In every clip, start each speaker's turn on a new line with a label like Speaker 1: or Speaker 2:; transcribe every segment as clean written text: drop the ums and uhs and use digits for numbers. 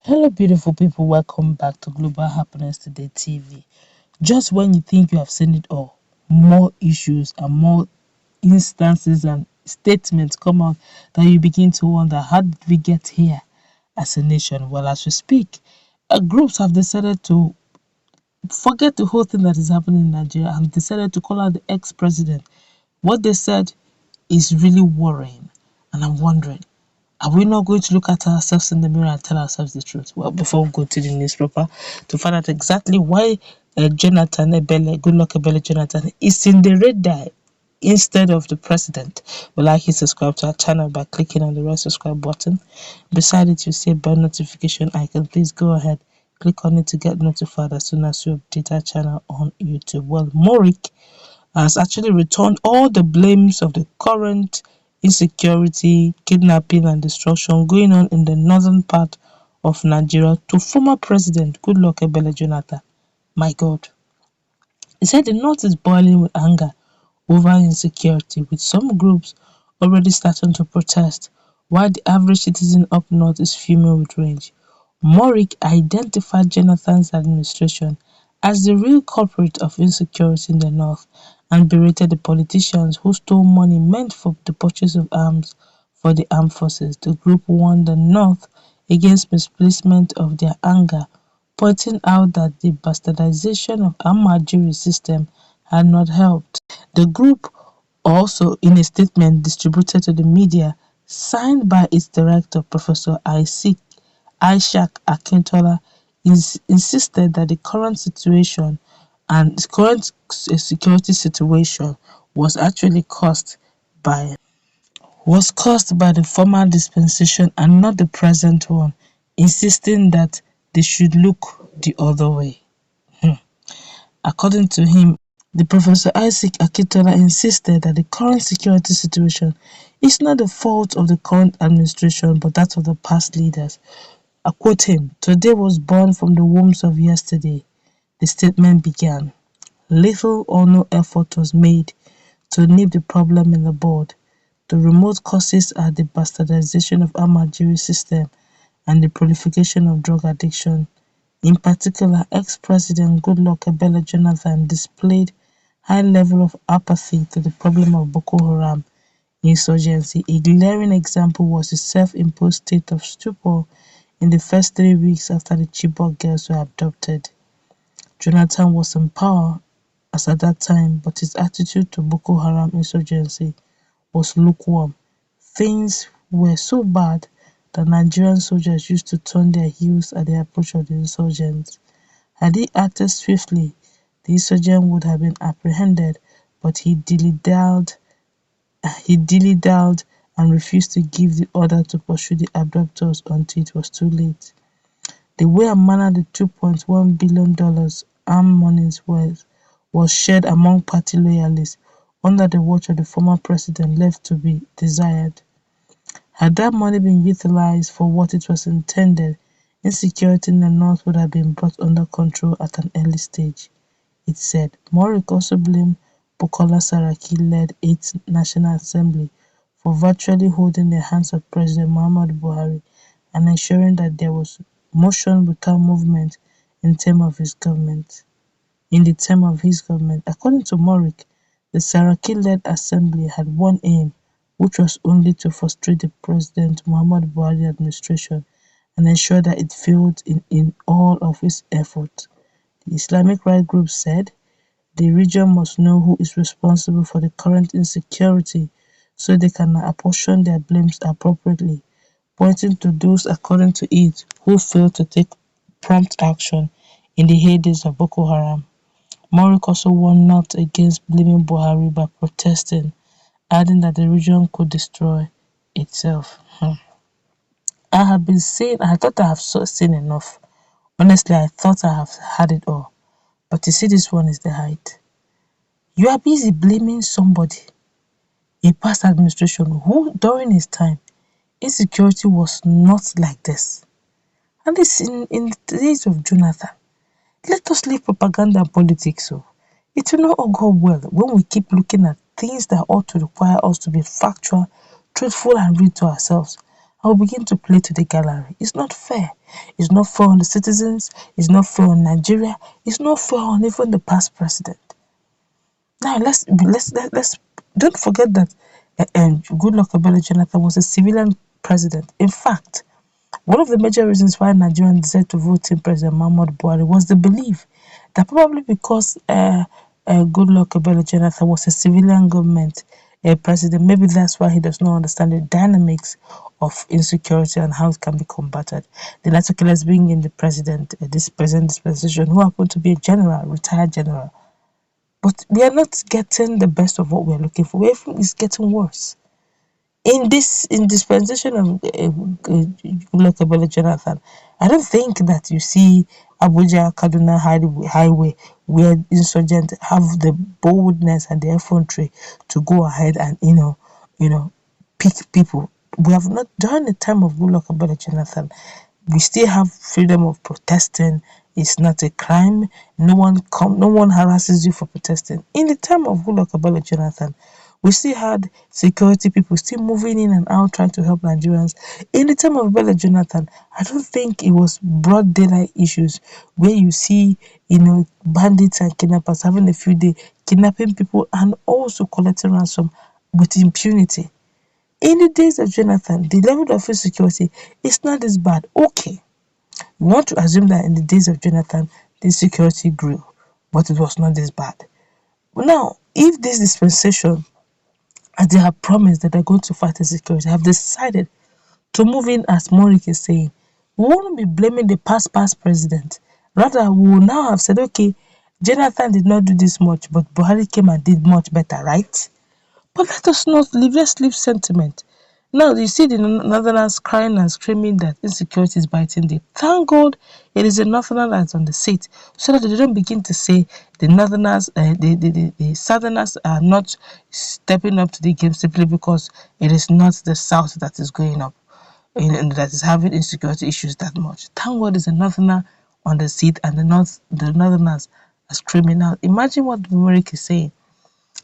Speaker 1: Hello, beautiful people. Welcome back to Global Happiness Today TV. Just when you think you have seen it all, more issues and more instances and statements come out that you begin to wonder, how did we get here as a nation? Well, as we speak, groups have decided to forget the whole thing that is happening in Nigeria and decided to call out the ex-president. What they said is really worrying, and I'm wondering, are we not going to look at ourselves in the mirror and tell ourselves the truth? Well, before we go to the newspaper to find out exactly why Jonathan Ebele, Goodluck Ebele Jonathan, is in the radar instead of the president, we'd like you to subscribe to our channel by clicking on the red subscribe button. Beside it, you see a bell notification icon. Please go ahead, click on it to get notified as soon as we update our channel on YouTube. Well, Muric has actually returned all the blames of the current insecurity, kidnapping, and destruction going on in the northern part of Nigeria to former President Goodluck Ebele Jonathan. My God. He said the north is boiling with anger over insecurity, with some groups already starting to protest, while the average citizen up north is fuming with rage. Muric identified Jonathan's administration as the real culprit of insecurity in the north and berated the politicians who stole money meant for the purchase of arms for the armed forces. The group warned the north against misplacement of their anger, pointing out that the bastardization of Ahmadiyya system had not helped. The group also, in a statement distributed to the media, signed by its director, Professor Ishaq Akintola, insisted that the current situation and the current security situation was actually caused by the former dispensation and not the present one, insisting that they should look the other way. According to him, the Professor Isaac Akintola insisted that the current security situation is not the fault of the current administration but that of the past leaders. I quote him, "Today was born from the wombs of yesterday." The statement began, "Little or no effort was made to nip the problem in the bud. The remote causes are the bastardization of Ahmadiyya system and the proliferation of drug addiction. In particular, ex-President Goodluck Ebele Jonathan displayed high level of apathy to the problem of Boko Haram insurgency. A glaring example was the self-imposed state of stupor in the first 3 weeks after the Chibok girls were abducted. Jonathan was in power as at that time, but his attitude to Boko Haram insurgency was lukewarm. Things were so bad that Nigerian soldiers used to turn their heels at the approach of the insurgents. Had he acted swiftly, the insurgent would have been apprehended, but he dilly-dalled and refused to give the order to pursue the abductors until it was too late. The way and manner the $2.1 billion armed monies was shared among party loyalists under the watch of the former president left to be desired. Had that money been utilized for what it was intended, insecurity in the north would have been brought under control at an early stage, it said. Muric also blamed Bukola Saraki-led 8th National Assembly for virtually holding the hands of President Muhammadu Buhari and ensuring that there was motion without movement in the term of his government. According to Muric, the Saraki-led assembly had one aim, which was only to frustrate the President Muhammadu Buhari administration and ensure that it failed in all of its efforts. The Islamic rights group said the region must know who is responsible for the current insecurity so they can apportion their blames appropriately, pointing to those, according to it, who failed to take prompt action in the heydays of Boko Haram. Muric also warned not against blaming Buhari by protesting, adding that the region could destroy itself. I thought I have seen enough. Honestly, I thought I have had it all. But you see, this one is the height. You are busy blaming somebody, a past administration who, during his time, insecurity was not like this. And this in the days of Jonathan. Let us leave propaganda and politics. So it will not all go well when we keep looking at things that ought to require us to be factual, truthful, and real to ourselves. and we begin to play to the gallery. It's not fair. It's not fair on the citizens. It's not fair on Nigeria. It's not fair on even the past president. Now let's don't forget that Goodluck Jonathan was a civilian president. In fact, one of the major reasons why Nigerians decided to vote in President Muhammadu Buhari was the belief that probably because Goodluck Jonathan was a civilian government president, maybe that's why he does not understand the dynamics of insecurity and how it can be combated. The latter killers being in the president, this present dispensation, who happened to be a general, retired general. But we are not getting the best of what we are looking for. Everything is getting worse. In dispensation of Goodluck Jonathan, I don't think that you see Abuja Kaduna highway where insurgents have the boldness and the effrontery to go ahead and pick people. We have not during the time of Goodluck Jonathan. We still have freedom of protesting. It's not a crime. No one harasses you for protesting. In the time of Goodluck Jonathan, we still had security people still moving in and out trying to help Nigerians. In the time of Bello Jonathan, I don't think it was broad daylight issues where you see, bandits and kidnappers having a few days kidnapping people and also collecting ransom with impunity. In the days of Jonathan, the level of insecurity is not this bad. Okay, we want to assume that in the days of Jonathan, the insecurity grew, but it was not this bad. Now, if this dispensation, as they have promised that they're going to fight insecurity, have decided to move in, as Muric is saying, we won't be blaming the past president. Rather, we will now have said, okay, Jonathan did not do this much, but Buhari came and did much better, right? But let us not leave, let's leave sentiment. Now, you see the Northerners crying and screaming that insecurity is biting them. Thank God it is a Northerner that's on the seat, so that they don't begin to say the Northerners, the Southerners are not stepping up to the game simply because it is not the South that is going up, and that is having insecurity issues that much. Thank God it's a Northerner on the seat, and the Northerners are screaming out. Imagine what Muric is saying,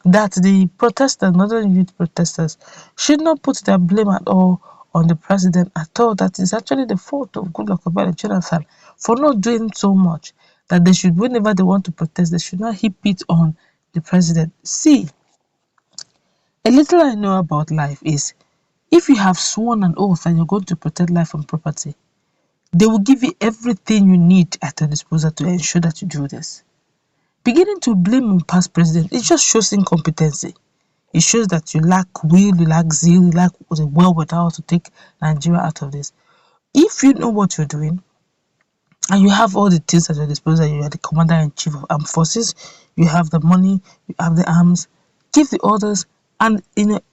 Speaker 1: that the protesters, northern youth protesters, should not put their blame at all on the president at all. That is actually the fault of Goodluck Jonathan for not doing so much. That they should, whenever they want to protest, they should not heap it on the president. See, a little I know about life is, if you have sworn an oath and you're going to protect life and property, they will give you everything you need at your disposal to ensure that you do this. Beginning to blame on past president, it just shows incompetency. It shows that you lack will, you lack zeal, you lack the wherewithal to take Nigeria out of this. If you know what you're doing and you have all the things at your disposal, you are the commander-in-chief of armed forces, you have the money, you have the arms, give the orders and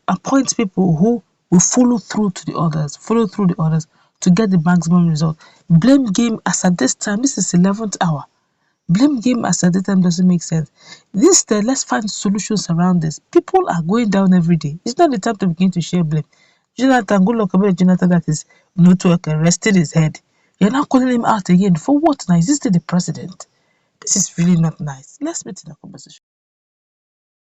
Speaker 1: appoint people who will follow through the orders to get the maximum result. Blame game as at this time, this is 11th hour. Blame game as at that time doesn't make sense. Let's find solutions around this. People are going down every day. It's not the time to begin to share blame. Jonathan, Jonathan that is not working, rested his head. You're now calling him out again. For what now? Is this still the president? This is really not nice. Let's meet in a conversation.